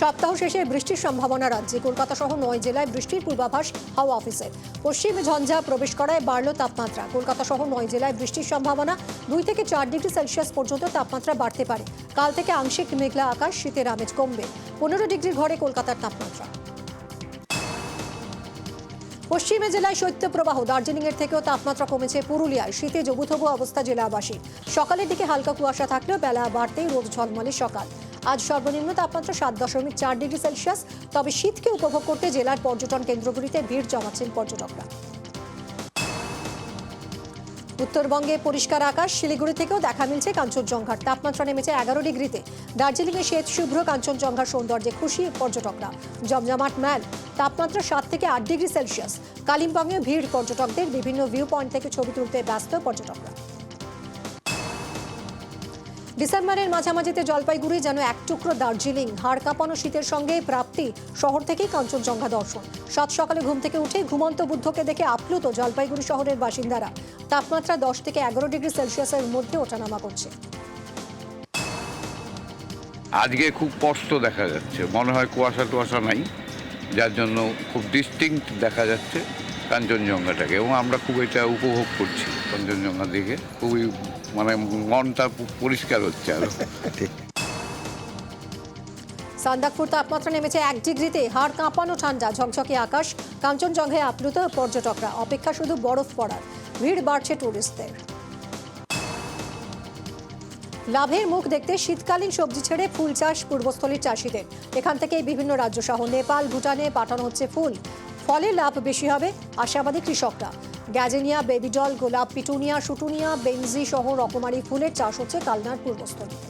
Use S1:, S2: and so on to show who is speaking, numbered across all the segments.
S1: সপ্তাহ শেষে বৃষ্টির সম্ভাবনা রাজ্যে। কলকাতা সহ 9 জেলায় বৃষ্টির পূর্বাভাস হাওয়া অফিসের। পশ্চিম ঝঞ্ঝা প্রবেশ করায় বাড়ল তাপমাত্রা। কলকাতা সহ 9 জেলায় বৃষ্টির সম্ভাবনা। 2 থেকে 4 ডিগ্রি সেলসিয়াস পর্যন্ত তাপমাত্রা বাড়তে পারে। কাল থেকে আংশিক মেঘলা আকাশ, শীতের আমেজ কমবে। 15 ডিগ্রির ঘরে কলকাতার তাপমাত্রা। পশ্চিমে জেলায় শৈত্যপ্রবাহ। দার্জিলিংয়ের থেকেও তাপমাত্রা কমেছে পুরুলিয়ায়। শীতে জবুথবু অবস্থা জেলাবাসী। সকালের দিকে হালকা কুয়াশা থাকলেও বেলা বাড়তেই রোদ ঝলমলে সকাল। আজ সর্বনিম্ন তাপমাত্রা 7.4 ডিগ্রি সেলসিয়াস। তবে শীতকে উপভোগ করতে জেলার পর্যটন কেন্দ্রগুলিতে ভিড় জমাচ্ছেন পর্যটকরা। উত্তরবঙ্গে পরিষ্কার আকাশ। শিলিগুড়ি থেকেও দেখা মিলছে কাঞ্চনজঙ্ঘার। তাপমাত্রা নেমেছে 11 ডিগ্রিতে। দার্জিলিংয়ে শ্বেত শুভ্র কাঞ্চনজঙ্ঘার সৌন্দর্যে খুশি পর্যটকরা। জমজমাট মেল। তাপমাত্রা 7 থেকে 8 ডিগ্রি সেলসিয়াস। কালিম্পংয়ে ভিড় পর্যটকদের। বিভিন্ন ভিউ পয়েন্ট থেকে ছবি তুলতে ব্যস্ত পর্যটকরা। ডিসেম্বরের মাঝামাঝিতে জলপাইগুড়ি যেন এক টুকরো দার্জিলিং। হাড় কাঁপানো শীতের সঙ্গে প্রাপ্তি শহর থেকেই কাঞ্চনজঙ্ঘা দর্শন। সাত সকালে ঘুম থেকে উঠে ঘুমন্ত বুদ্ধকে দেখে আপ্লুত জলপাইগুড়ি শহরের বাসিন্দারা। তাপমাত্রা 10 থেকে 11 ডিগ্রি সেলসিয়াসের মধ্যে ওঠানামা করছে।
S2: আজকে খুব স্পষ্ট দেখা যাচ্ছে, মনে হয় কুয়াশা টুয়াশা নাই, যার জন্য খুব ডিস্টিংক্ট দেখা যাচ্ছে কাঞ্চনজঙ্ঘাটাকে, এবং আমরা খুব এটা উপভোগ করছি। কাঞ্চনজঙ্ঘা দেখে খুবই মনটা পরিষ্কার হচ্ছে আরো।
S1: সান্দাকপুর তাপমাত্রা নেমেছে 1 ডিগ্রিতে। হাড় কাঁপানো ঠান্ডা, ঝকঝকে আকাশ। কাঞ্চনজঙ্ঘায় আপ্লুত পর্যটকরা। অপেক্ষা শুধু বরফ পড়ার। ভিড় বাড়ছে টুরিস্টদের। লাভের মুখ দেখতে শীতকালীন সবজি ছেড়ে ফুল চাষ পূর্বস্থলীর চাষিদের। এখান থেকেই বিভিন্ন রাজ্য সহ নেপাল, ভুটানে পাঠানো হচ্ছে ফুল। ফলে লাভ বেশি হবে আশাবাদী কৃষকরা। গ্যাজেনিয়া, বেবিডল, গোলাপ, পিটুনিয়া, শুটুনিয়া, বেনজি সহ রকমারি ফুলের চাষ হচ্ছে কালনার পূর্বস্থলীতে।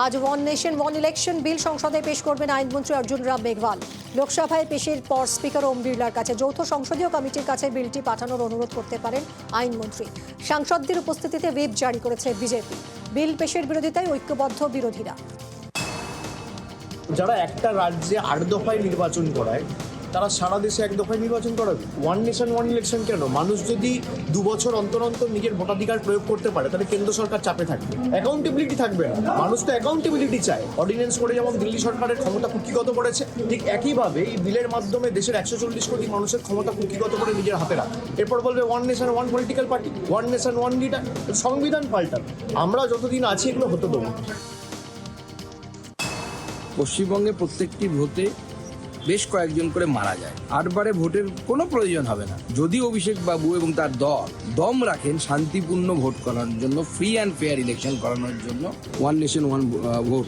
S1: আজ one nation one election bill সংসদে পেশ করবেন আইনমন্ত্রী অর্জুন রাম মেঘওয়াল। লোকসভায় পেশের পর স্পিকার ওম বিড়লার কাছে যৌথ সংসদীয় কমিটির কাছে বিলটি পাঠানোর অনুরোধ করতে পারেন আইনমন্ত্রী। সাংসদদের উপস্থিতিতে হুইপ জারি করেছে বিজেপি। বিল পেশের বিরোধিতায় ঐক্যবদ্ধ বিরোধীরা।
S3: যারা একটা রাজ্যে 8 দফায় নির্বাচন করায়, তারা সারা দেশে 1 দফায় নির্বাচন করাবে। ওয়ান নেশন ওয়ান ইলেকশন কেন? মানুষ যদি 2 বছর অন্তর অন্তর নিজের ভোটাধিকার প্রয়োগ করতে পারে, তাহলে কেন্দ্র সরকার চাপে থাকবে, অ্যাকাউন্টেবিলিটি থাকবে না। মানুষ তো অ্যাকাউন্টেবিলিটি চায়। অর্ডিন্যান্স করে যেমন দিল্লি সরকারের ক্ষমতা কুক্ষিগত করেছে, ঠিক একইভাবে এই বিলের মাধ্যমে দেশের 140 কোটি মানুষের ক্ষমতা কুক্ষিগত করে নিজের হাতে রাখে। এরপর বলবে one nation one political party, one nation one leader. সংবিধান পাল্টান। আমরা যতদিন আছি এগুলো হতে দেবো।
S4: পশ্চিমবঙ্গে প্রত্যেকটি ভোটে বেশ কয়েকজন করে মারা যায়। 8 বারে ভোটের কোনো প্রয়োজন হবে না যদি অভিষেক বাবু এবং তার দল দম রাখেন শান্তিপূর্ণ ভোট করার জন্য, ফ্রি অ্যান্ড ফেয়ার ইলেকশন করানোর জন্য। ওয়ান নেশন ওয়ান ভোট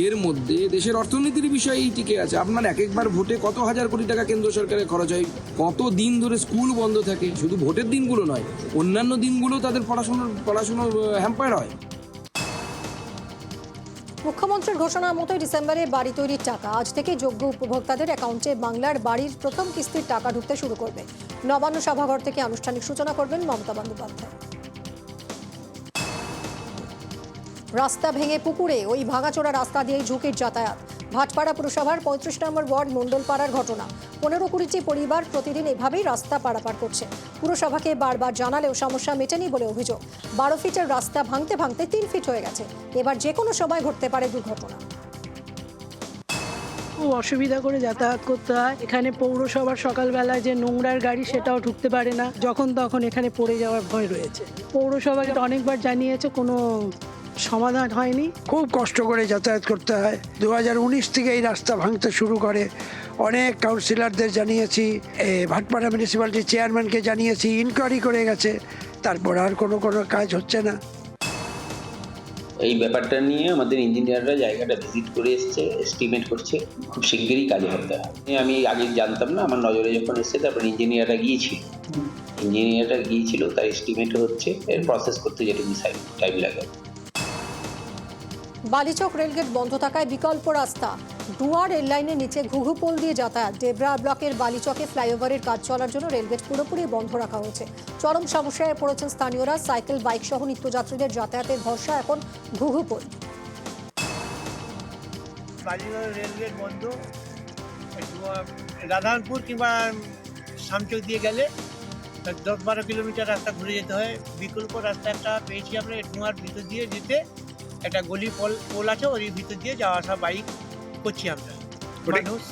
S4: এর মধ্যে দেশের অর্থনীতির বিষয়ই টিকে আছে। আপনার একবার ভোটে কত হাজার কোটি টাকা কেন্দ্র সরকারের খরচ হয়, কত দিন ধরে স্কুল বন্ধ থাকে, শুধু ভোটের দিনগুলো নয়, অন্যান্য দিনগুলো তাদের পড়াশোনার হ্যাম্পার হয়।
S1: মুখ্যমন্ত্রীর ঘোষণা মতোই ডিসেম্বরে বাড়ি তৈরির টাকা আজ থেকে যোগ্য উপভোক্তাদের অ্যাকাউন্টে বাংলার বাড়ির প্রথম কিস্তির টাকা ঢুকতে শুরু করবে। নবান্ন সভাঘর থেকে আনুষ্ঠানিক সূচনা করবেন মমতা বন্দ্যোপাধ্যায়। রাস্তা ভেঙে পুকুরে, ওই ভাঙাচোরা রাস্তা দিয়েই ঝুঁকির যাতায়াত। ভাটপাড়া পুরসভার 35 নম্বর ওয়ার্ড মণ্ডলপাড়ার ঘটনা। 15-20টি পরিবার প্রতিদিন এভাবেই রাস্তা পারাপার করছে। পুরসভাকে বারবার জানালেও সমস্যা মেটেনি বলে অভিযোগ। 12 ফিটের রাস্তা ভাঙতে ভাঙতে 3 ফিট হয়ে গেছে। এবার যে কোনো সময় ঘটতে পারে দুর্ঘটনা।
S5: খুব অসুবিধা করে যাতায়াত করতে হয়। এখানে পৌরসভার সকালবেলা যে নোংরার গাড়ি সেটাও ঢুকতে পারে না, যখন তখন এখানে পড়ে যাওয়ার ভয় রয়েছে। পৌরসভাকে অনেকবার জানিয়েছে, কোনো সমাধান হয়নি।
S6: খুব কষ্ট করে যাতায়াত করতে হয়। 2019 থেকে এই রাস্তা ভাঙতে শুরু করে। অনেক কাউন্সিলরদের জানিয়েছি, ভাটপাড়া মিউনিসিপ্যালিটির চেয়ারম্যানকে জানিয়েছি, ইনকোয়ারি করে গেছে, তারপর আর কোনো কাজ হচ্ছে না।
S7: এই ব্যাপারটা নিয়ে আমাদের ইঞ্জিনিয়াররা জায়গাটা ভিজিট করে এসছে, এস্টিমেট করছে, খুব শিগগিরই কাজ হবে। আমি আগে জানতাম না, আমার নজরে যখন এসছে তারপর ইঞ্জিনিয়াররা গিয়েছিল, তার এস্টিমেট হচ্ছে, এর প্রসেস করতে যেটুকু টাইম লাগে।
S1: বালিচক রেলগেট বন্ধ থাকায় বিকল্প রাস্তা। ডুয়ার রেল লাইনের নিচে ঘুঘুপোল দিয়ে যাতায়াত। ডেবরা ব্লকের বালিচকে ফ্লাইওভারের কাজ চলার জন্য রেলগেট পুরোপুরি বন্ধ রাখা হয়েছে। চরম সমস্যায় পড়েছেন স্থানীয়রা। সাইকেল, বাইক সহ নিত্যযাত্রীদের যাতায়াতের ভরসা এখন ঘুঘুপোল।
S8: বালিচক রেলগেট বন্ধ। রাধানপুর কিংবা শামচক দিয়ে গেলে 10-12 কিলোমিটার রাস্তা ঘুরে যেতে হয়। বিকল্প রাস্তা একটা পেয়েছি আমরা, ডুয়ার ভিতর দিয়ে যেতে একটা গলি পোল আছে, ওর ভিতর দিয়ে যাওয়া আসা বাইক করছি আমরা
S9: ওটা-
S8: মানুষ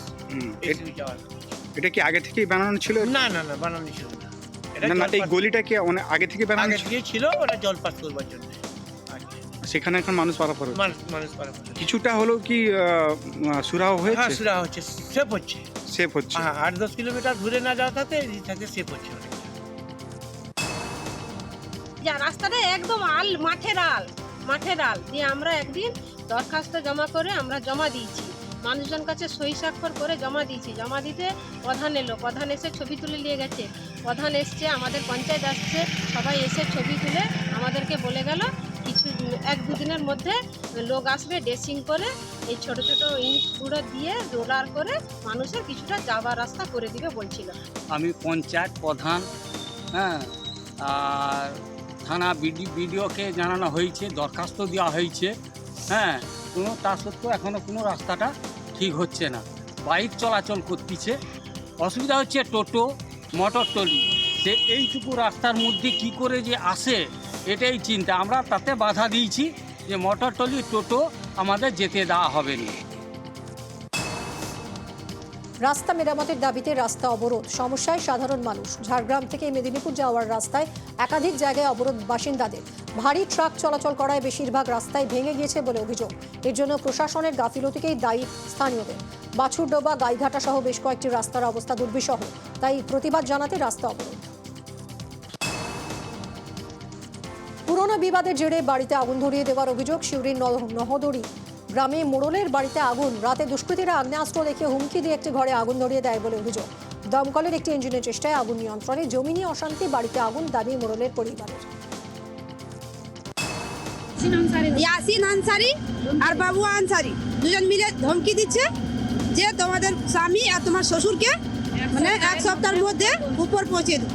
S8: এসে যাওয়া আসা করছি।
S9: এটা কি আগে থেকেই বানানো ছিল?
S8: না না না, বানানো ছিল না, এটা
S9: না না, এই
S8: জলপাস-
S9: গলিটা কি অনেক আগে থেকে বানানো
S8: আগে
S9: ছিল?
S8: থেকে ছিল, ওটা জল পাস করবার জন্য
S9: সেখানে এখন মানুষ পারাপার হচ্ছে।
S8: মানুষ পারাপার হচ্ছে।
S9: কিছুটা হলেও কি সুরাহ
S8: হ্যাঁ,
S9: হয়েছে,
S8: সুরা হচ্ছে, সেফ হচ্ছে।
S9: সেফ হচ্ছে?
S8: হ্যাঁ, 8-10 কিলোমিটার দূরে না যাওয়া থাকে, এই থাকে সেফ হচ্ছে অনেকটা।
S10: যা রাস্তাটা একদম মাঠের আল দিয়ে আমরা একদিন দরখাস্ত জমা করে আমরা জমা দিয়েছি, মানুষজন কাছে সই স্বাক্ষর করে জমা দিয়েছি। জমা দিতে প্রধান এলো, প্রধান এসে ছবি তুলে নিয়ে গেছে, প্রধান এসছে, আমাদের পঞ্চায়েত আসছে, সবাই এসে ছবি তুলে আমাদেরকে বলে গেল কিছু 1-2 দিনের মধ্যে লোক আসবে, ড্রেসিং করে এই ছোট ছোট ইঁটগুলো দিয়ে রোলার করে মানুষের কিছুটা যাওয়ার রাস্তা করে দিবে বলছিল।
S11: আমি পঞ্চায়েত প্রধান, হ্যাঁ, আর থানা বিডিওকে জানানো হয়েছে, দরখাস্ত দেওয়া হয়েছে, হ্যাঁ, কোনো তা সত্ত্বেও এখনও কোনো রাস্তাটা ঠিক হচ্ছে না। বাইক চলাচল করতেছে, অসুবিধা হচ্ছে টোটো মোটর ট্রলি, সে এইটুকু রাস্তার মধ্যে কি করে যে আসে এটাই চিন্তা। আমরা তাতে বাধা দিয়েছি যে মোটর ট্রলি টোটো আমাদের যেতে দেওয়া হবে না।
S1: রাস্তা মেরামতের দাবিতে রাস্তা অবরোধ, সমস্যায় সাধারণ মানুষ। ঝাড়গ্রাম থেকে মেদিনীপুর যাওয়ার রাস্তায় একাধিক জায়গায় অবরোধ বাসিন্দাদের। ভারী ট্রাক চলাচল করায় বেশিরভাগ রাস্তায় ভেঙে গিয়েছে বলে অভিযোগ। এর জন্য প্রশাসনের গাফিলতিকেই দায়ী স্থানীয়দের। বাছুরডোবা, গাইঘাটা সহ বেশ কয়েকটি রাস্তার অবস্থা দুর্বিষহ, তাই প্রতিবাদ জানাতে রাস্তা অবরোধ। পুরনো বিবাদের জেরে বাড়িতে আগুন ধরিয়ে দেওয়ার অভিযোগ। সিউড়ির নহদড়ি গ্রামে মোড়লের বাড়িতে আগুন। রাতে দুষ্কৃতীরা আগ্নেয়াস্ত্র দেখে হুমকি দিয়ে একটি ঘরে আগুন ধরিয়ে দেয় বলে অভিযোগ। দমকলের একটি ইঞ্জিনের চেষ্টায় আগুন নিয়ন্ত্রণে। জমি নিয়ে অশান্তি, বাড়িতে আগুন, দাবি মোড়লের পরিবারের।
S10: ইয়াসিন আনসারি আর বাবু আনসারি দুজন মিলে ধমকি দিচ্ছে যে তোমাদের স্বামী আর তোমার শ্বশুরকে মানে 1 সপ্তাহের মধ্যে উপর পৌঁছে দেব।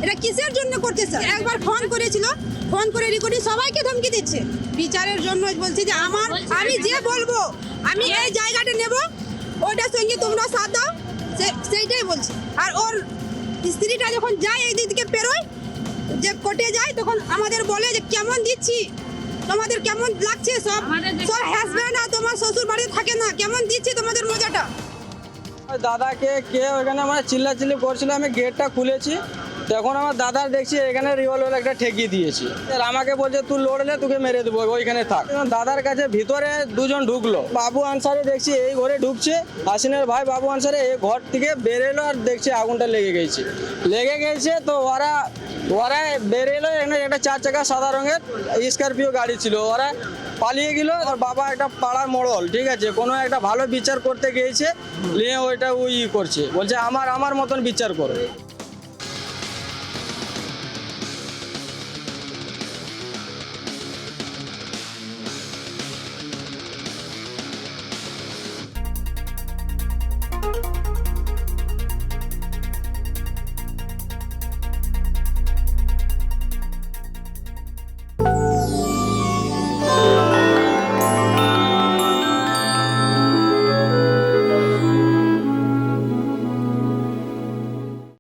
S10: এটা কিসের জন্য করতেছে? একবার ফোন করেছিল, ফোন করে রেকর্ডিং সবাইকে ধমকি দিচ্ছে। বিচারের জন্য বলছে যে আমি যে বলবো আমি এই জায়গাটা নেব, ওইটার সঙ্গে তোমরা সাথ দাও, সেইটাই বলছে। আর ওর স্ত্রীটা যখন যায় এই দিকে পেরোয়, যে কোর্টে যায়, তখন আমাদের বলে যে কেমন দিচ্ছি, তোমাদের কেমন লাগছে, সব হাজব্যান্ড আর তোমার শ্বশুর বাড়ি থাকে না, কেমন দিচ্ছি তোমাদের মজাটা।
S12: দাদাকে কে ওখানে আমরা চিল্লাচিল্লি করছিল, আমি গেটটা খুলেছি, তখন আমার দাদার দেখছি এখানে রিভলভার একটা ঠেকিয়ে দিয়েছি। আর আমাকে বলছে তুই লড়লে তোকে মেরে দেবো, ওইখানে থাক। দাদার কাছে ভিতরে দুজন ঢুকলো, বাবু আনসারি দেখছি এই ঘরে ঢুকছে, হাসিনের ভাই বাবু আনসারি এই ঘর থেকে বেরোলো, আর দেখছি আগুনটা লেগে গেছে। তো ওরা বেরোলো, এখানে একটা 4 চাকা সাদা রঙের স্করপিও গাড়ি ছিল, ওরা পালিয়ে গেল। আর বাবা একটা পাড়ার মোড়ল, ঠিক আছে, কোনো একটা ভালো বিচার করতে গিয়েছে, নিয়ে ওইটা করছে, বলছে আমার মতন বিচার করো।